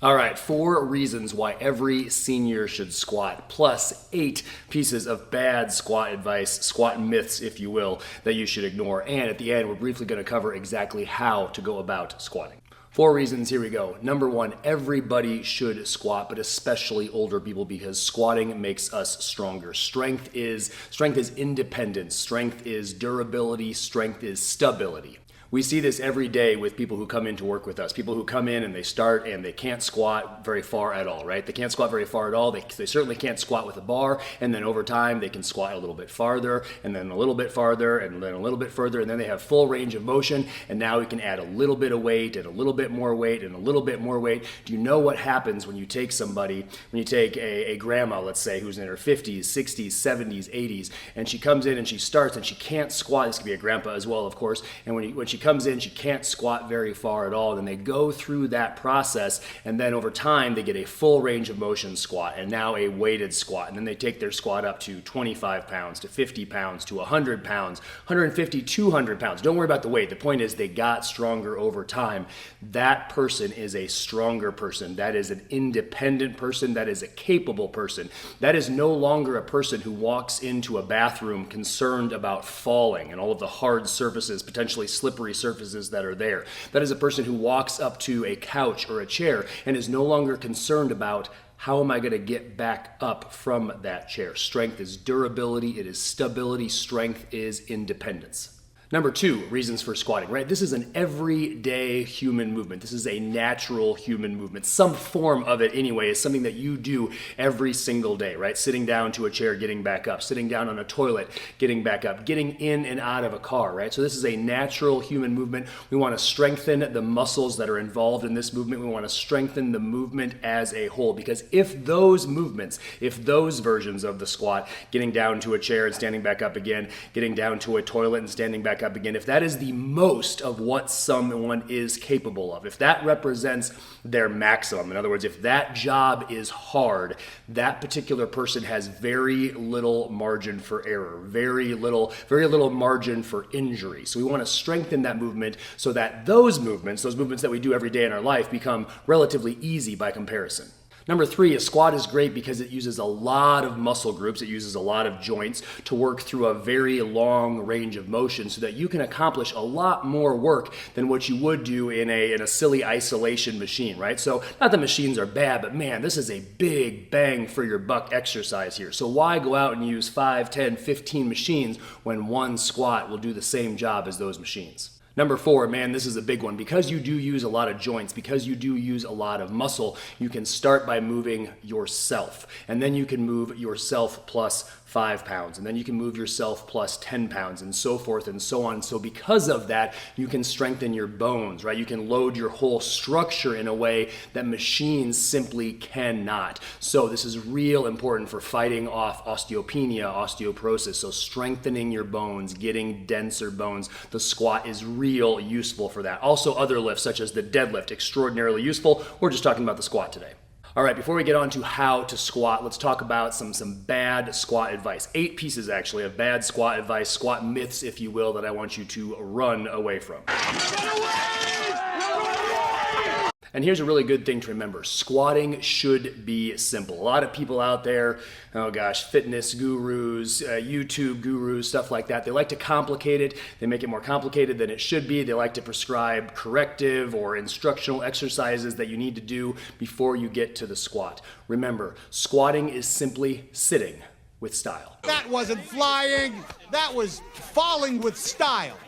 All right, 4 reasons why every senior should squat, plus 8 pieces of bad squat advice, squat myths, if you will, that you should ignore. And at the end, we're briefly going to cover exactly how to go about squatting. 4 reasons, here we go. Number 1, everybody should squat, but especially older people, because squatting makes us stronger. Strength is independence, strength is durability, strength is stability. We see this every day with people who come in to work with us. People who come in and they start and they can't squat very far at all, right? They can't squat very far at all. They certainly can't squat with a bar. And then over time, they can squat a little bit farther, and then a little bit farther, and then a little bit further. And then they have full range of motion. And now we can add a little bit of weight and a little bit more weight and a little bit more weight. Do you know what happens when you take somebody, when you take a grandma, let's say, who's in her 50s, 60s, 70s, 80s, and she comes in and she starts and she can't squat. This could be a grandpa as well, of course. And when she comes in, she can't squat very far at all. And they go through that process, and then over time they get a full range of motion squat and now a weighted squat. And then they take their squat up to 25 pounds, to 50 pounds, to 100 pounds, 150, 200 pounds. Don't worry about the weight. The point is they got stronger over time. That person is a stronger person. That is an independent person. That is a capable person. That is no longer a person who walks into a bathroom concerned about falling and all of the hard surfaces, potentially slippery surfaces that are there. That is a person who walks up to a couch or a chair and is no longer concerned about how am I going to get back up from that chair. Strength is durability, it is stability, strength is independence. Number 2, reasons for squatting, right? This is an everyday human movement. This is a natural human movement. Some form of it anyway is something that you do every single day, right? Sitting down to a chair, getting back up, sitting down on a toilet, getting back up, getting in and out of a car, right? So this is a natural human movement. We want to strengthen the muscles that are involved in this movement. We want to strengthen the movement as a whole, because if those movements, if those versions of the squat, getting down to a chair and standing back up again, getting down to a toilet and standing back up again, if that is the most of what someone is capable of, if that represents their maximum, in other words, if that job is hard, that particular person has very little margin for error, very little margin for injury. So we want to strengthen that movement so that those movements that we do every day in our life, become relatively easy by comparison. Number 3, a squat is great because it uses a lot of muscle groups, it uses a lot of joints to work through a very long range of motion so that you can accomplish a lot more work than what you would do in a silly isolation machine, right? So not that machines are bad, but man, this is a big bang for your buck exercise here. So why go out and use 5, 10, 15 machines when one squat will do the same job as those machines? Number 4, man, this is a big one. Because you do use a lot of joints, because you do use a lot of muscle, you can start by moving yourself. And then you can move yourself plus 5 pounds. And then you can move yourself plus 10 pounds and so forth and so on. So because of that, you can strengthen your bones, right? You can load your whole structure in a way that machines simply cannot. So this is real important for fighting off osteopenia, osteoporosis. So strengthening your bones, getting denser bones. The squat is real useful for that. Also other lifts such as the deadlift, extraordinarily useful. We're just talking about the squat today. All right, before we get on to how to squat, let's talk about some bad squat advice. 8 pieces actually of bad squat advice, squat myths, if you will, that I want you to run away from. Run away! And here's a really good thing to remember. Squatting should be simple. A lot of people out there, oh gosh, fitness gurus, YouTube gurus, stuff like that, they like to complicate it. They make it more complicated than it should be. They like to prescribe corrective or instructional exercises that you need to do before you get to the squat. Remember, squatting is simply sitting with style. That wasn't flying, that was falling with style.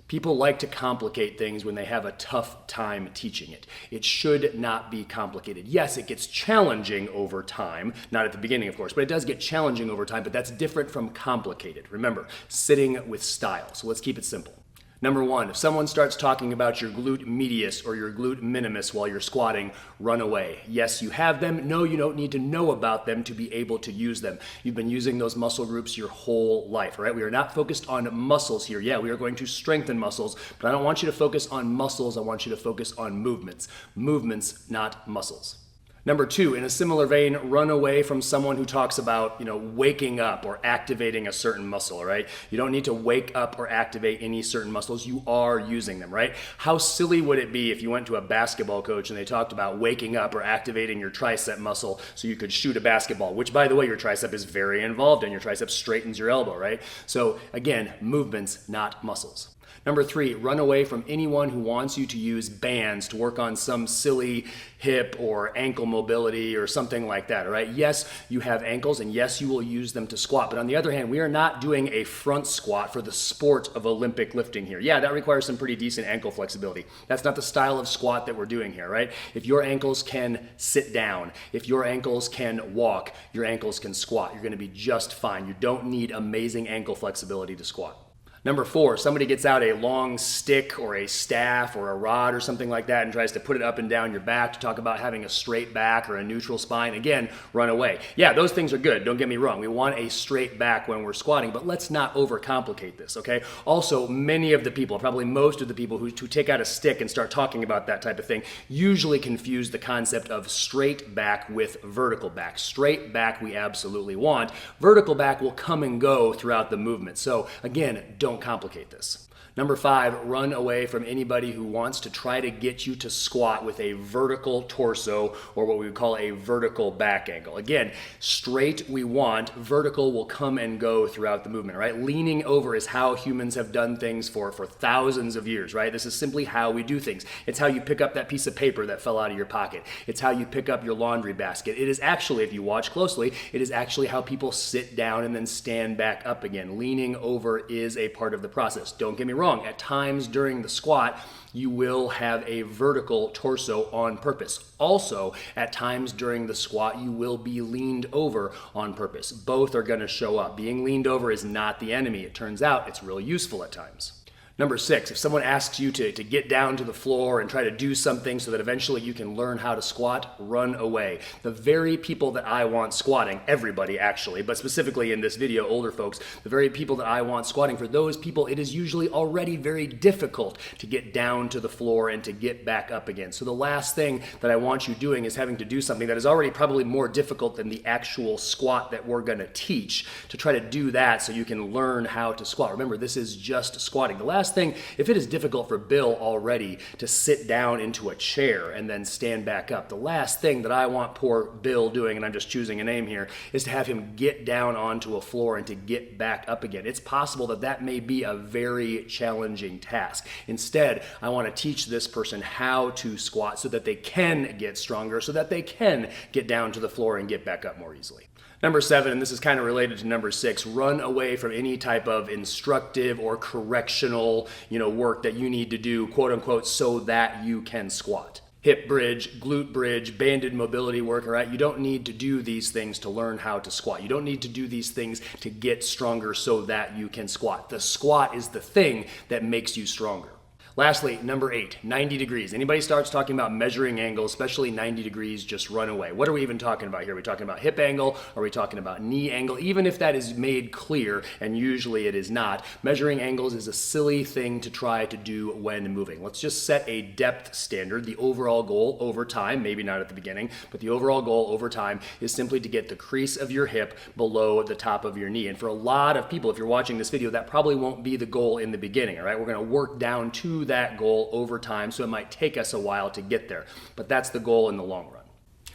People like to complicate things when they have a tough time teaching it. It should not be complicated. Yes, it gets challenging over time, not at the beginning, of course, but it does get challenging over time, but that's different from complicated. Remember, sitting with style. So let's keep it simple. Number 1, if someone starts talking about your glute medius or your glute minimus while you're squatting, run away. Yes, you have them. No, you don't need to know about them to be able to use them. You've been using those muscle groups your whole life, right? We are not focused on muscles here. Yeah, we are going to strengthen muscles, but I don't want you to focus on muscles. I want you to focus on movements. Movements, not muscles. Number 2, in a similar vein, run away from someone who talks about, waking up or activating a certain muscle, right? You don't need to wake up or activate any certain muscles. You are using them, right? How silly would it be if you went to a basketball coach and they talked about waking up or activating your tricep muscle so you could shoot a basketball, which, by the way, your tricep is very involved in. Your tricep straightens your elbow, right? So again, movements, not muscles. Number 3, run away from anyone who wants you to use bands to work on some silly hip or ankle mobility or something like that, all right? Yes, you have ankles, and yes, you will use them to squat. But on the other hand, we are not doing a front squat for the sport of Olympic lifting here. Yeah, that requires some pretty decent ankle flexibility. That's not the style of squat that we're doing here, right? If your ankles can sit down, if your ankles can walk, your ankles can squat. You're gonna be just fine. You don't need amazing ankle flexibility to squat. Number 4, somebody gets out a long stick or a staff or a rod or something like that and tries to put it up and down your back to talk about having a straight back or a neutral spine. Again, run away. Yeah, those things are good. Don't get me wrong. We want a straight back when we're squatting, but let's not overcomplicate this, okay? Also, many of the people, probably most of the people who take out a stick and start talking about that type of thing usually confuse the concept of straight back with vertical back. Straight back we absolutely want. Vertical back will come and go throughout the movement. So again, don't complicate this. Number 5, run away from anybody who wants to try to get you to squat with a vertical torso or what we would call a vertical back angle. Again, straight we want, vertical will come and go throughout the movement, right? Leaning over is how humans have done things for thousands of years, right? This is simply how we do things. It's how you pick up that piece of paper that fell out of your pocket. It's how you pick up your laundry basket. It is actually, if you watch closely, it is actually how people sit down and then stand back up again. Leaning over is a part of the process. Don't get me wrong. At times during the squat, you will have a vertical torso on purpose. Also, at times during the squat, you will be leaned over on purpose. Both are going to show up. Being leaned over is not the enemy. It turns out it's really useful at times. Number 6, if someone asks you to get down to the floor and try to do something so that eventually you can learn how to squat, run away. The very people that I want squatting, everybody actually, but specifically in this video, older folks, the very people that I want squatting, for those people, it is usually already very difficult to get down to the floor and to get back up again. So the last thing that I want you doing is having to do something that is already probably more difficult than the actual squat that we're gonna teach, to try to do that so you can learn how to squat. Remember, this is just squatting. The last thing, if it is difficult for Bill already to sit down into a chair and then stand back up, the last thing that I want poor Bill doing, and I'm just choosing a name here, is to have him get down onto a floor and to get back up again. It's possible that that may be a very challenging task. Instead, I want to teach this person how to squat so that they can get stronger, so that they can get down to the floor and get back up more easily. Number 7, and this is kind of related to number 6, run away from any type of instructive or correctional, work that you need to do, quote unquote, so that you can squat. Hip bridge, glute bridge, banded mobility work, all right? You don't need to do these things to learn how to squat. You don't need to do these things to get stronger so that you can squat. The squat is the thing that makes you stronger. Lastly, number 8, 90 degrees. Anybody starts talking about measuring angles, especially 90 degrees, just run away. What are we even talking about here? Are we talking about hip angle? Are we talking about knee angle? Even if that is made clear, and usually it is not, measuring angles is a silly thing to try to do when moving. Let's just set a depth standard. The overall goal over time, maybe not at the beginning, but the overall goal over time is simply to get the crease of your hip below the top of your knee. And for a lot of people, if you're watching this video, that probably won't be the goal in the beginning, all right? We're gonna work down to that goal over time, so it might take us a while to get there, but that's the goal in the long run.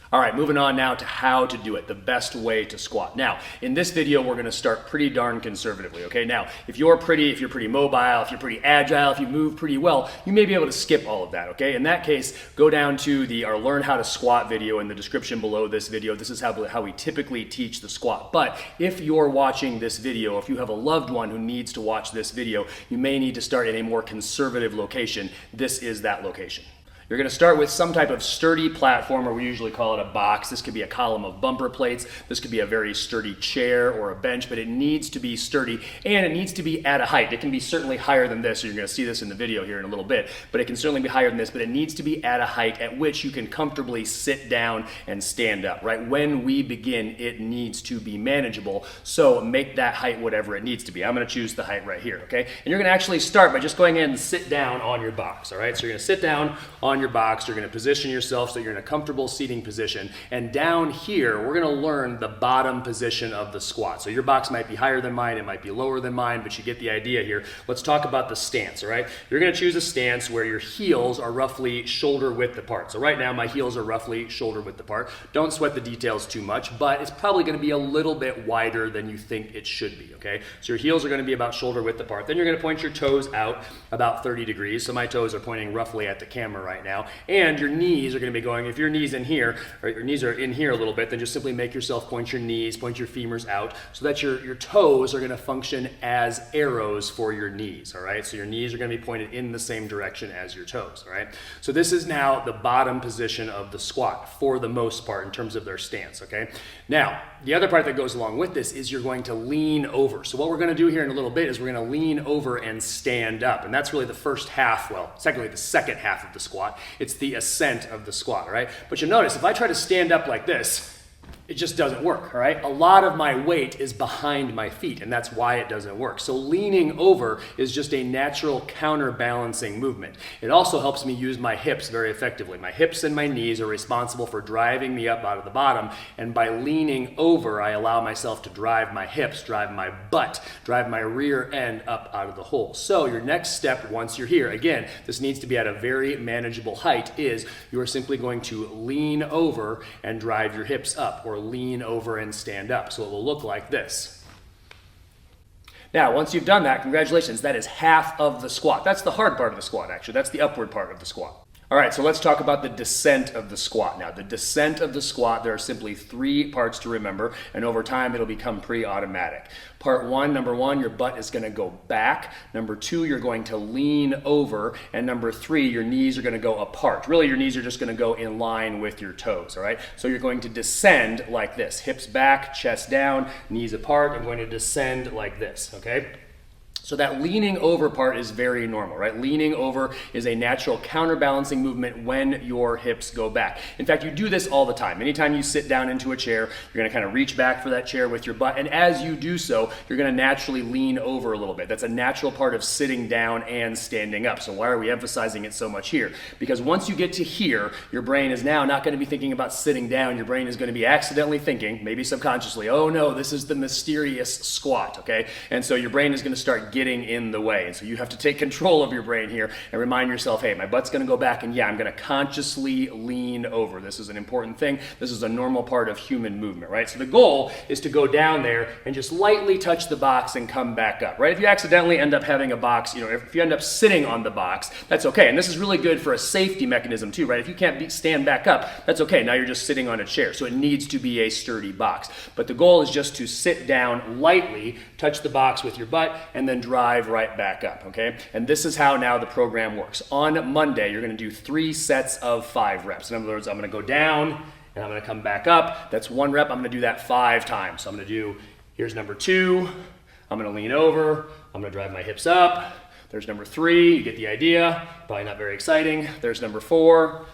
All right, moving on now to how to do it, the best way to squat. Now, in this video, we're gonna start pretty darn conservatively, okay? Now, if you're pretty mobile, if you're pretty agile, if you move pretty well, you may be able to skip all of that, okay? In that case, go down to our Learn How to Squat video in the description below this video. This is how we typically teach the squat. But if you're watching this video, if you have a loved one who needs to watch this video, you may need to start in a more conservative location. This is that location. You're going to start with some type of sturdy platform, or we usually call it a box. This could be a column of bumper plates. This could be a very sturdy chair or a bench, but it needs to be sturdy and it needs to be at a height. It can be certainly higher than this, so you're going to see this in the video here in a little bit, but it can certainly be higher than this, but it needs to be at a height at which you can comfortably sit down and stand up, right? When we begin, it needs to be manageable, so make that height whatever it needs to be. I'm going to choose the height right here, okay? And you're going to actually start by just going ahead and sit down on your box, all right? So you're going to sit down on on your box. You're going to position yourself so you're in a comfortable seating position. And down here, we're going to learn the bottom position of the squat. So your box might be higher than mine, it might be lower than mine, but you get the idea here. Let's talk about the stance, all right? You're going to choose a stance where your heels are roughly shoulder width apart. So right now, my heels are roughly shoulder width apart. Don't sweat the details too much, but it's probably going to be a little bit wider than you think it should be, okay? So your heels are going to be about shoulder width apart. Then you're going to point your toes out about 30 degrees. So my toes are pointing roughly at the camera right now. And your knees are going to be going, if your knees in here, or your knees are in here a little bit, then just simply make yourself point your knees, point your femurs out, so that your toes are going to function as arrows for your knees, all right? So your knees are going to be pointed in the same direction as your toes, all right? So this is now the bottom position of the squat for the most part in terms of their stance, okay? Now, the other part that goes along with this is you're going to lean over. So what we're going to do here in a little bit is we're going to lean over and stand up. And that's really the first half, well, secondly, the second half of the squat. It's the ascent of the squat, all right? But you'll notice if I try to stand up like this, it just doesn't work, all right? A lot of my weight is behind my feet, and that's why it doesn't work. So leaning over is just a natural counterbalancing movement. It also helps me use my hips very effectively. My hips and my knees are responsible for driving me up out of the bottom, and by leaning over, I allow myself to drive my hips, drive my butt, drive my rear end up out of the hole. So your next step once you're here, again, this needs to be at a very manageable height, is you are simply going to lean over and drive your hips up, or lean over and stand up. So it will look like this. Now, once you've done that, congratulations, that is half of the squat. That's the hard part of the squat, actually. That's the upward part of the squat. All right, so let's talk about the descent of the squat now. The descent of the squat, there are simply 3 parts to remember, and over time it'll become pretty automatic. Part 1, number 1, your butt is going to go back. Number 2, you're going to lean over. And number 3, your knees are going to go apart. Really, your knees are just going to go in line with your toes, all right? So you're going to descend like this. Hips back, chest down, knees apart. I'm going to descend like this, okay? So that leaning over part is very normal, right? Leaning over is a natural counterbalancing movement when your hips go back. In fact, you do this all the time. Anytime you sit down into a chair, you're gonna kind of reach back for that chair with your butt, and as you do so, you're gonna naturally lean over a little bit. That's a natural part of sitting down and standing up. So why are we emphasizing it so much here? Because once you get to here, your brain is now not gonna be thinking about sitting down. Your brain is gonna be accidentally thinking, maybe subconsciously, oh no, this is the mysterious squat, okay? And so your brain is gonna start getting in the way. And so you have to take control of your brain here and remind yourself, hey, my butt's going to go back, and yeah, I'm going to consciously lean over. This is an important thing. This is a normal part of human movement, right? So the goal is to go down there and just lightly touch the box and come back up, right? If you accidentally end up having a box, if you end up sitting on the box, that's okay. And this is really good for a safety mechanism too, right? If you can't stand back up, that's okay. Now you're just sitting on a chair. So it needs to be a sturdy box. But the goal is just to sit down lightly, touch the box with your butt, and then drive right back up, okay? And this is how now the program works. On Monday, you're gonna do 3 sets of 5 reps. In other words, I'm gonna go down and I'm gonna come back up. That's 1 rep. I'm gonna do that 5 times. So I'm gonna do, here's number 2. I'm gonna lean over. I'm gonna drive my hips up. There's number 3. You get the idea. Probably not very exciting. There's number 4.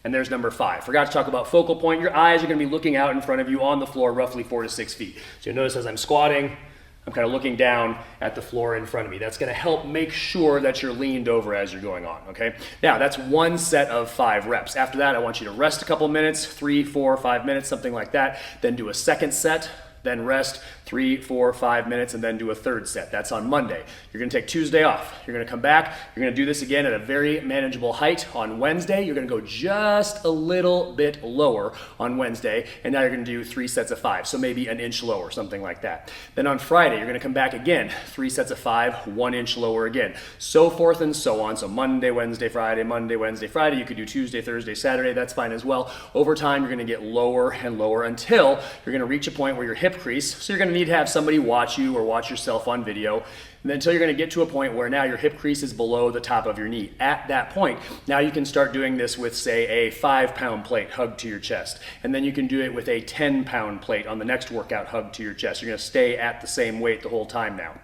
And there's number 5. Forgot to talk about focal point. Your eyes are gonna be looking out in front of you on the floor, roughly 4 to 6 feet. So you'll notice as I'm squatting, I'm kind of looking down at the floor in front of me. That's going to help make sure that you're leaned over as you're going on, okay? Now, that's 1 set of 5 reps. After that, I want you to rest a couple minutes, 3, 4, 5 minutes, something like that. Then do a second set, then rest 3, 4, 5 minutes, and then do a third set. That's on Monday. You're gonna take Tuesday off. You're gonna come back. You're gonna do this again at a very manageable height. On Wednesday, you're gonna go just a little bit lower on Wednesday, and now you're gonna do 3 sets of 5, so maybe an inch lower, something like that. Then on Friday, you're gonna come back again, 3 sets of 5, 1 inch lower again, so forth and so on. So Monday, Wednesday, Friday, Monday, Wednesday, Friday. You could do Tuesday, Thursday, Saturday. That's fine as well. Over time, you're gonna get lower and lower until you're gonna reach a point where your hip crease, so you're gonna need to have somebody watch you or watch yourself on video, and then until you're gonna get to a point where now your hip crease is below the top of your knee. At that point, now you can start doing this with, say, a 5-pound plate hugged to your chest, and then you can do it with a 10-pound plate on the next workout hugged to your chest. You're gonna stay at the same weight the whole time now.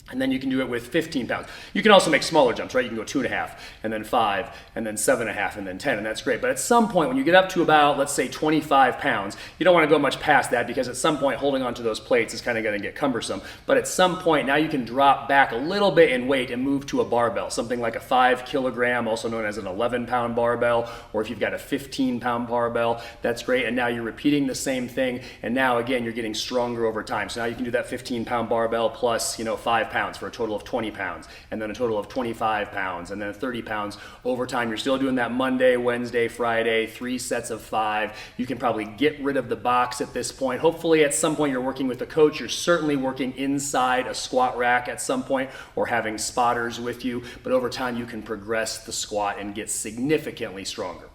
And then you can do it with 15 pounds. You can also make smaller jumps, right? You can go 2.5, and then 5, and then 7.5, and then 10, and that's great. But at some point, when you get up to about, let's say, 25 pounds, you don't want to go much past that, because at some point, holding onto those plates is kind of going to get cumbersome. But at some point, now you can drop back a little bit in weight and move to a barbell, something like a 5 kilogram, also known as an 11-pound barbell, or if you've got a 15-pound barbell, that's great. And now you're repeating the same thing, and now, again, you're getting stronger over time. So now you can do that 15-pound barbell plus, 5 pounds for a total of 20 pounds, and then a total of 25 pounds, and then 30 pounds over time. You're still doing that Monday, Wednesday, Friday, 3 sets of 5. You can probably get rid of the box at this point. Hopefully at some point you're working with a coach. You're certainly working inside a squat rack at some point, or having spotters with you, but over time you can progress the squat and get significantly stronger.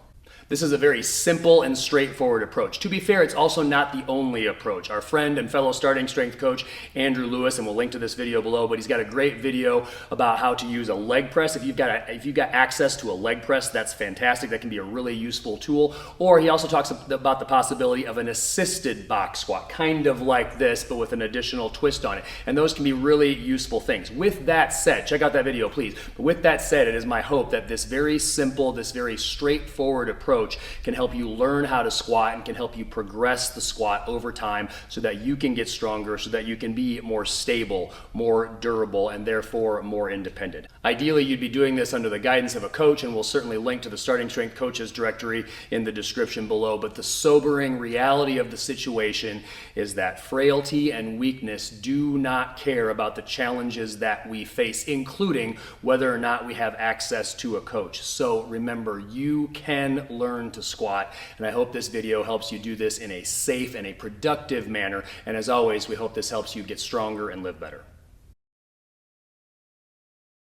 This is a very simple and straightforward approach. To be fair, it's also not the only approach. Our friend and fellow starting strength coach, Andrew Lewis, and we'll link to this video below, but he's got a great video about how to use a leg press. If you've got access to a leg press, that's fantastic. That can be a really useful tool. Or he also talks about the possibility of an assisted box squat, kind of like this, but with an additional twist on it. And those can be really useful things. With that said, check out that video, please. But with that said, it is my hope that this very simple, this very straightforward approach can help you learn how to squat and can help you progress the squat over time so that you can get stronger, so that you can be more stable, more durable, and therefore more independent. Ideally, you'd be doing this under the guidance of a coach, and we'll certainly link to the Starting Strength Coaches directory in the description below. But the sobering reality of the situation is that frailty and weakness do not care about the challenges that we face, including whether or not we have access to a coach. So remember, you can learn to squat, and I hope this video helps you do this in a safe and a productive manner. And as always, we hope this helps you get stronger and live better.